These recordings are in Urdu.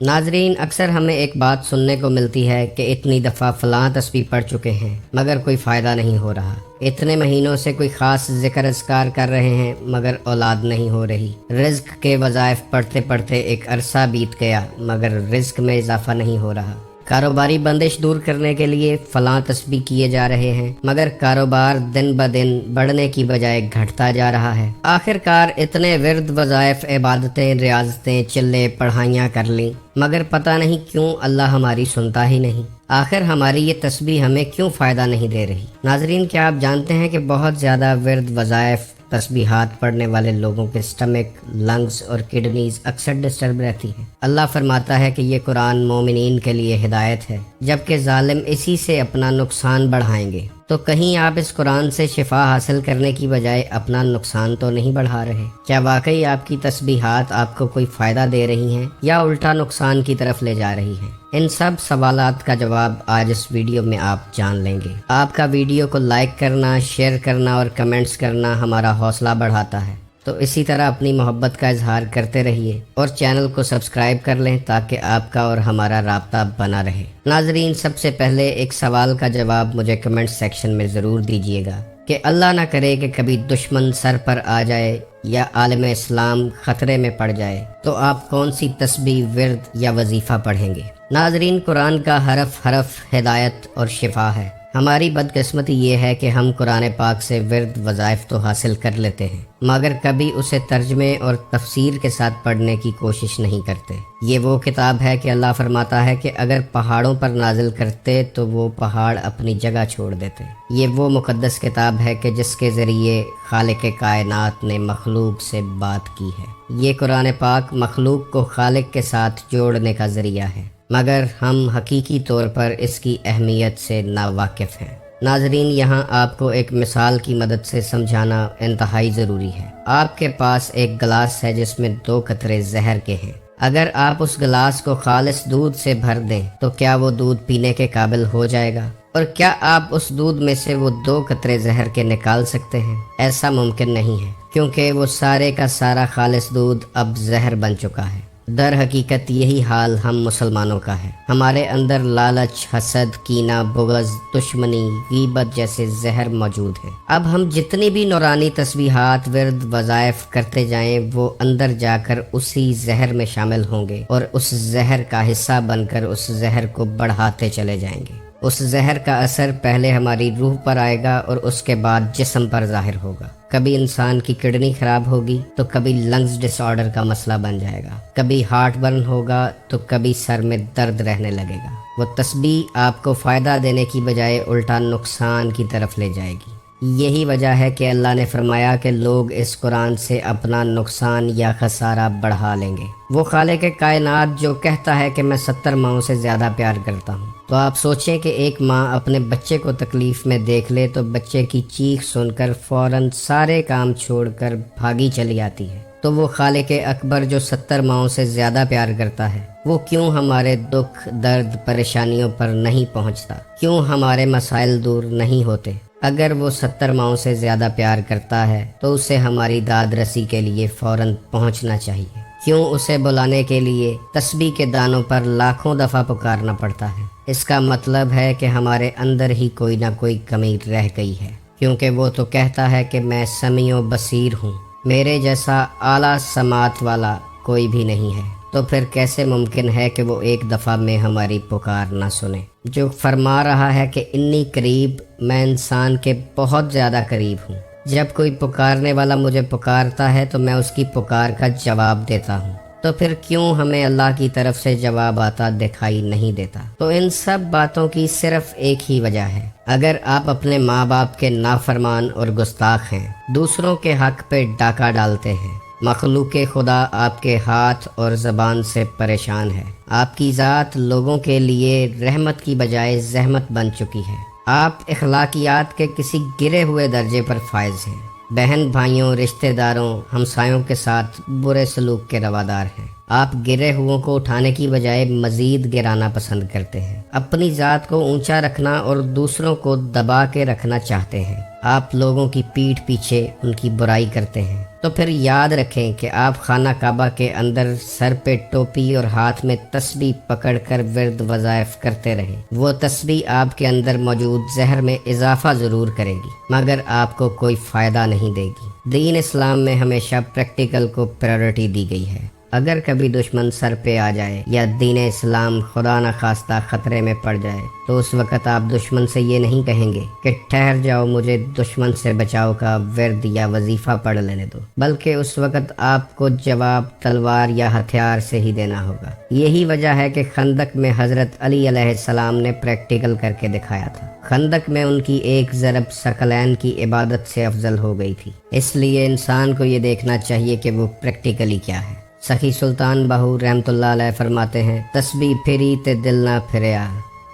ناظرین، اکثر ہمیں ایک بات سننے کو ملتی ہے کہ اتنی دفعہ فلاں تسبیح پڑھ چکے ہیں مگر کوئی فائدہ نہیں ہو رہا، اتنے مہینوں سے کوئی خاص ذکر اذکار کر رہے ہیں مگر اولاد نہیں ہو رہی، رزق کے وظائف پڑھتے پڑھتے ایک عرصہ بیت گیا مگر رزق میں اضافہ نہیں ہو رہا، کاروباری بندش دور کرنے کے لیے فلاں تسبیح کیے جا رہے ہیں مگر کاروبار دن بدن بڑھنے کی بجائے گھٹتا جا رہا ہے۔ آخر کار اتنے ورد وظائف عبادتیں ریاضتیں چلے پڑھائیاں کر لیں مگر پتہ نہیں کیوں اللہ ہماری سنتا ہی نہیں، آخر ہماری یہ تسبیح ہمیں کیوں فائدہ نہیں دے رہی۔ ناظرین، کیا آپ جانتے ہیں کہ بہت زیادہ ورد وظائف تسبیحات پڑھنے والے لوگوں کے سٹمک، لنگز اور کڈنیز اکثر ڈسٹرب رہتی ہیں۔ اللہ فرماتا ہے کہ یہ قرآن مومنین کے لیے ہدایت ہے جبکہ ظالم اسی سے اپنا نقصان بڑھائیں گے۔ تو کہیں آپ اس قرآن سے شفا حاصل کرنے کی بجائے اپنا نقصان تو نہیں بڑھا رہے؟ کیا واقعی آپ کی تسبیحات آپ کو کوئی فائدہ دے رہی ہیں یا الٹا نقصان کی طرف لے جا رہی ہیں؟ ان سب سوالات کا جواب آج اس ویڈیو میں آپ جان لیں گے۔ آپ کا ویڈیو کو لائک کرنا، شیئر کرنا اور کمنٹس کرنا ہمارا حوصلہ بڑھاتا ہے، تو اسی طرح اپنی محبت کا اظہار کرتے رہیے اور چینل کو سبسکرائب کر لیں تاکہ آپ کا اور ہمارا رابطہ بنا رہے۔ ناظرین، سب سے پہلے ایک سوال کا جواب مجھے کمنٹ سیکشن میں ضرور دیجیے گا کہ اللہ نہ کرے کہ کبھی دشمن سر پر آ جائے یا عالم اسلام خطرے میں پڑ جائے تو آپ کون سی تسبیح، ورد یا وظیفہ پڑھیں گے؟ ناظرین، قرآن کا حرف حرف ہدایت اور شفا ہے۔ ہماری بدقسمتی یہ ہے کہ ہم قرآن پاک سے ورد وظائف تو حاصل کر لیتے ہیں مگر کبھی اسے ترجمے اور تفسیر کے ساتھ پڑھنے کی کوشش نہیں کرتے۔ یہ وہ کتاب ہے کہ اللہ فرماتا ہے کہ اگر پہاڑوں پر نازل کرتے تو وہ پہاڑ اپنی جگہ چھوڑ دیتے۔ یہ وہ مقدس کتاب ہے کہ جس کے ذریعے خالق کائنات نے مخلوق سے بات کی ہے۔ یہ قرآن پاک مخلوق کو خالق کے ساتھ جوڑنے کا ذریعہ ہے مگر ہم حقیقی طور پر اس کی اہمیت سے ناواقف ہیں۔ ناظرین، یہاں آپ کو ایک مثال کی مدد سے سمجھانا انتہائی ضروری ہے۔ آپ کے پاس ایک گلاس ہے جس میں 2 قطرے زہر کے ہیں۔ اگر آپ اس گلاس کو خالص دودھ سے بھر دیں تو کیا وہ دودھ پینے کے قابل ہو جائے گا؟ اور کیا آپ اس دودھ میں سے وہ 2 قطرے زہر کے نکال سکتے ہیں؟ ایسا ممکن نہیں ہے کیونکہ وہ سارے کا سارا خالص دودھ اب زہر بن چکا ہے۔ در حقیقت یہی حال ہم مسلمانوں کا ہے۔ ہمارے اندر لالچ، حسد، کینہ، بغض، دشمنی، غیبت جیسے زہر موجود ہیں۔ اب ہم جتنی بھی نورانی تسبیحات، ورد وظائف کرتے جائیں وہ اندر جا کر اسی زہر میں شامل ہوں گے اور اس زہر کا حصہ بن کر اس زہر کو بڑھاتے چلے جائیں گے۔ اس زہر کا اثر پہلے ہماری روح پر آئے گا اور اس کے بعد جسم پر ظاہر ہوگا۔ کبھی انسان کی کڈنی خراب ہوگی تو کبھی لنگز ڈس آرڈر کا مسئلہ بن جائے گا، کبھی ہارٹ برن ہوگا تو کبھی سر میں درد رہنے لگے گا۔ وہ تسبیح آپ کو فائدہ دینے کی بجائے الٹا نقصان کی طرف لے جائے گی۔ یہی وجہ ہے کہ اللہ نے فرمایا کہ لوگ اس قرآن سے اپنا نقصان یا خسارہ بڑھا لیں گے۔ وہ خالق کائنات جو کہتا ہے کہ میں 70 ماؤں سے زیادہ پیار کرتا ہوں، تو آپ سوچیں کہ ایک ماں اپنے بچے کو تکلیف میں دیکھ لے تو بچے کی چیخ سن کر فوراً سارے کام چھوڑ کر بھاگی چلی آتی ہے، تو وہ خالق اکبر جو 70 ماؤں سے زیادہ پیار کرتا ہے وہ کیوں ہمارے دکھ، درد، پریشانیوں پر نہیں پہنچتا؟ کیوں ہمارے مسائل دور نہیں ہوتے؟ اگر وہ 70 ماؤں سے زیادہ پیار کرتا ہے تو اسے ہماری داد رسی کے لیے فوراً پہنچنا چاہیے۔ کیوں اسے بلانے کے لیے تسبیح کے دانوں پر لاکھوں دفعہ پکارنا پڑتا ہے؟ اس کا مطلب ہے کہ ہمارے اندر ہی کوئی نہ کوئی کمی رہ گئی ہے، کیونکہ وہ تو کہتا ہے کہ میں سمیع و بصیر ہوں، میرے جیسا اعلیٰ سماعت والا کوئی بھی نہیں ہے، تو پھر کیسے ممکن ہے کہ وہ ایک دفعہ میں ہماری پکار نہ سنے؟ جو فرما رہا ہے کہ انی قریب، میں انسان کے بہت زیادہ قریب ہوں، جب کوئی پکارنے والا مجھے پکارتا ہے تو میں اس کی پکار کا جواب دیتا ہوں، تو پھر کیوں ہمیں اللہ کی طرف سے جواب آتا دکھائی نہیں دیتا؟ تو ان سب باتوں کی صرف ایک ہی وجہ ہے، اگر آپ اپنے ماں باپ کے نافرمان اور گستاخ ہیں، دوسروں کے حق پہ ڈاکہ ڈالتے ہیں، مخلوق خدا آپ کے ہاتھ اور زبان سے پریشان ہے، آپ کی ذات لوگوں کے لیے رحمت کی بجائے زحمت بن چکی ہے، آپ اخلاقیات کے کسی گرے ہوئے درجے پر فائز ہیں، بہن بھائیوں، رشتہ داروں، ہمسایوں کے ساتھ برے سلوک کے روادار ہیں، آپ گرے ہوئوں کو اٹھانے کی بجائے مزید گرانا پسند کرتے ہیں، اپنی ذات کو اونچا رکھنا اور دوسروں کو دبا کے رکھنا چاہتے ہیں، آپ لوگوں کی پیٹھ پیچھے ان کی برائی کرتے ہیں، تو پھر یاد رکھیں کہ آپ خانہ کعبہ کے اندر سر پہ ٹوپی اور ہاتھ میں تسبیح پکڑ کر ورد وظائف کرتے رہیں۔ وہ تسبیح آپ کے اندر موجود زہر میں اضافہ ضرور کرے گی مگر آپ کو کوئی فائدہ نہیں دے گی۔ دین اسلام میں ہمیشہ پریکٹیکل کو پریورٹی دی گئی ہے۔ اگر کبھی دشمن سر پہ آ جائے یا دین اسلام خدا نخواستہ خطرے میں پڑ جائے تو اس وقت آپ دشمن سے یہ نہیں کہیں گے کہ ٹھہر جاؤ، مجھے دشمن سے بچاؤ کا ورد یا وظیفہ پڑھ لینے دو، بلکہ اس وقت آپ کو جواب تلوار یا ہتھیار سے ہی دینا ہوگا۔ یہی وجہ ہے کہ خندق میں حضرت علی علیہ السلام نے پریکٹیکل کر کے دکھایا تھا۔ خندق میں ان کی ایک ضرب ثقلین کی عبادت سے افضل ہو گئی تھی۔ اس لیے انسان کو یہ دیکھنا چاہیے کہ وہ پریکٹیکلی کیا ہے۔ سخی سلطان باہو رحمت اللہ علیہ فرماتے ہیں، تسبیح پھری تے دل نہ پھریا،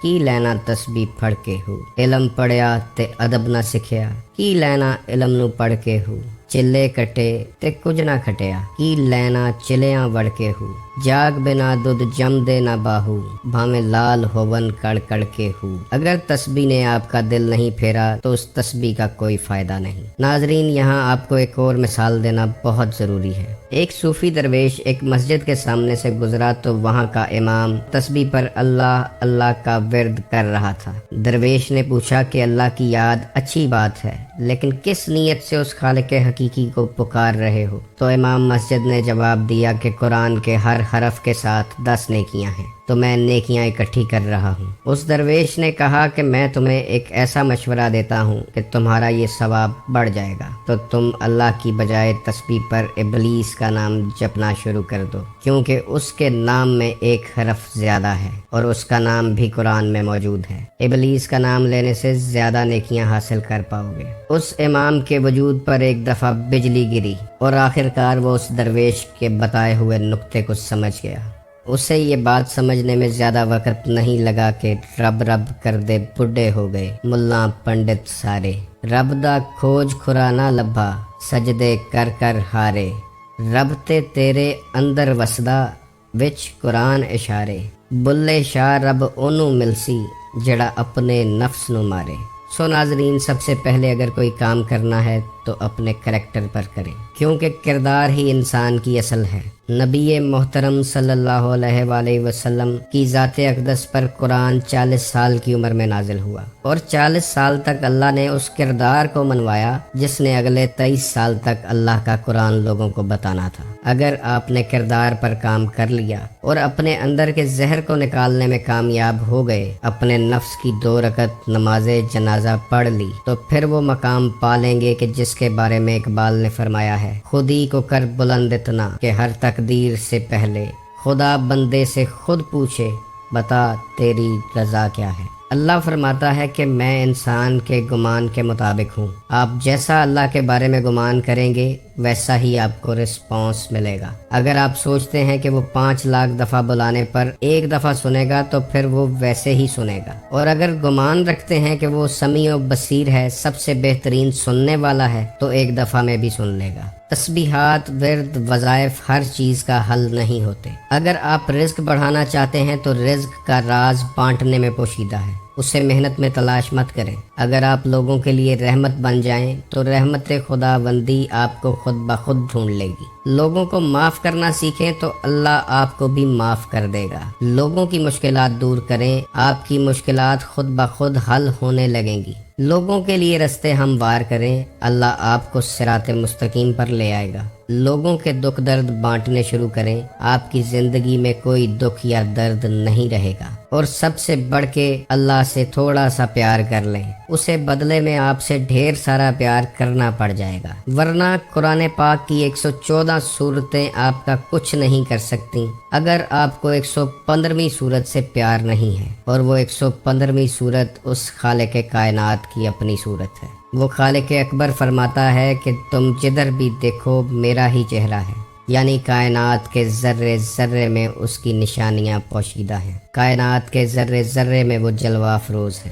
کی لینا تسبیح پڑھ کے ہو، علم پڑھیا تے ادب نہ سکھیا، کی لینا علم نو پڑھ کے ہو، چلے کٹے تے کچھ نہ کھٹیا، کی لینا چلیاں وڑ کے ہو، جاگ بنا دودھ جم دے نہ باہو، بھامے لال ہوون کڑ کڑ کے ہو۔ اگر تسبیح نے آپ کا دل نہیں پھیرا تو اس تسبیح کا کوئی فائدہ نہیں۔ ناظرین، یہاں آپ کو ایک اور مثال دینا بہت ضروری ہے۔ ایک صوفی درویش ایک مسجد کے سامنے سے گزرا تو وہاں کا امام تسبیح پر اللہ اللہ کا ورد کر رہا تھا۔ درویش نے پوچھا کہ اللہ کی یاد اچھی بات ہے، لیکن کس نیت سے اس خالق حقیقی کو پکار رہے ہو؟ تو امام مسجد نے جواب دیا کہ قرآن کے ہر حرف کے ساتھ 10 نیکیاں ہیں، تو میں نیکیاں اکٹھی کر رہا ہوں۔ اس درویش نے کہا کہ میں تمہیں ایک ایسا مشورہ دیتا ہوں کہ تمہارا یہ ثواب بڑھ جائے گا، تو تم اللہ کی بجائے تسبیح پر ابلیس کا نام جپنا شروع کر دو، کیونکہ اس کے نام میں ایک حرف زیادہ ہے اور اس کا نام بھی قرآن میں موجود ہے۔ ابلیس کا نام لینے سے زیادہ نیکیاں حاصل کر پاؤ گے۔ اس امام کے وجود پر ایک دفعہ بجلی گری اور آخرکار وہ اس درویش کے بتائے ہوئے نقطے کو سمجھ گیا۔ اسے یہ بات سمجھنے میں زیادہ وقت نہیں لگا کہ رب رب کر دے بڈھے ہو گئے ملا پنڈت سارے، رب دا کھوج کھرا نہ لبھا، سجدے کر کر ہارے، رب تے تیرے اندر وسدا وچ قرآن اشارے، بلے شاہ رب اونوں ملسی جڑا اپنے نفس نو مارے۔ سو ناظرین، سب سے پہلے اگر کوئی کام کرنا ہے تو اپنے کریکٹر پر کریں، کیونکہ کردار ہی انسان کی اصل ہے۔ نبی محترم صلی اللہ علیہ وآلہ وسلم کی ذات اقدس پر قرآن 40 سال کی عمر میں نازل ہوا، اور 40 سال تک اللہ نے اس کردار کو منوایا جس نے اگلے 23 سال تک اللہ کا قرآن لوگوں کو بتانا تھا۔ اگر آپ نے کردار پر کام کر لیا اور اپنے اندر کے زہر کو نکالنے میں کامیاب ہو گئے، اپنے نفس کی 2 رکعت نماز جنازہ پڑھ لی، تو پھر وہ مقام پالیں گے کہ جس کے بارے میں اقبال نے فرمایا ہے، خودی کو کر بلند اتنا کہ ہر تقدیر سے پہلے خدا بندے سے خود پوچھے، بتا تیری رضا کیا ہے۔ اللہ فرماتا ہے کہ میں انسان کے گمان کے مطابق ہوں، آپ جیسا اللہ کے بارے میں گمان کریں گے ویسا ہی آپ کو رسپانس ملے گا۔ اگر آپ سوچتے ہیں کہ وہ 5 لاکھ دفعہ بلانے پر 1 دفعہ سنے گا تو پھر وہ ویسے ہی سنے گا، اور اگر گمان رکھتے ہیں کہ وہ سمیع و بصیر ہے، سب سے بہترین سننے والا ہے، تو 1 دفعہ میں بھی سن لے گا۔ تسبیحات، ورد، وظائف ہر چیز کا حل نہیں ہوتے۔ اگر آپ رزق بڑھانا چاہتے ہیں تو رزق کا راز بانٹنے میں پوشیدہ ہے، اسے محنت میں تلاش مت کریں۔ اگر آپ لوگوں کے لیے رحمت بن جائیں تو رحمت خدا بندی آپ کو خود بخود ڈھونڈ لے گی۔ لوگوں کو معاف کرنا سیکھیں تو اللہ آپ کو بھی معاف کر دے گا۔ لوگوں کی مشکلات دور کریں، آپ کی مشکلات خود بخود حل ہونے لگیں گی۔ لوگوں کے لیے رستے ہموار کریں، اللہ آپ کو صراط مستقیم پر لے آئے گا۔ لوگوں کے دکھ درد بانٹنے شروع کریں، آپ کی زندگی میں کوئی دکھ یا درد نہیں رہے گا۔ اور سب سے بڑھ کے اللہ سے تھوڑا سا پیار کر لیں، اسے بدلے میں آپ سے ڈھیر سارا پیار کرنا پڑ جائے گا، ورنہ قرآن پاک کی 114 صورتیں آپ کا کچھ نہیں کر سکتی اگر آپ کو 115ویں صورت سے پیار نہیں ہے، اور وہ 115ویں صورت اس خالق کائنات کی اپنی صورت ہے۔ وہ خالق اکبر فرماتا ہے کہ تم جدھر بھی دیکھو میرا ہی چہرہ ہے، یعنی کائنات کے ذرے ذرے میں اس کی نشانیاں پوشیدہ ہیں، کائنات کے ذرے ذرے میں وہ جلوہ افروز ہے۔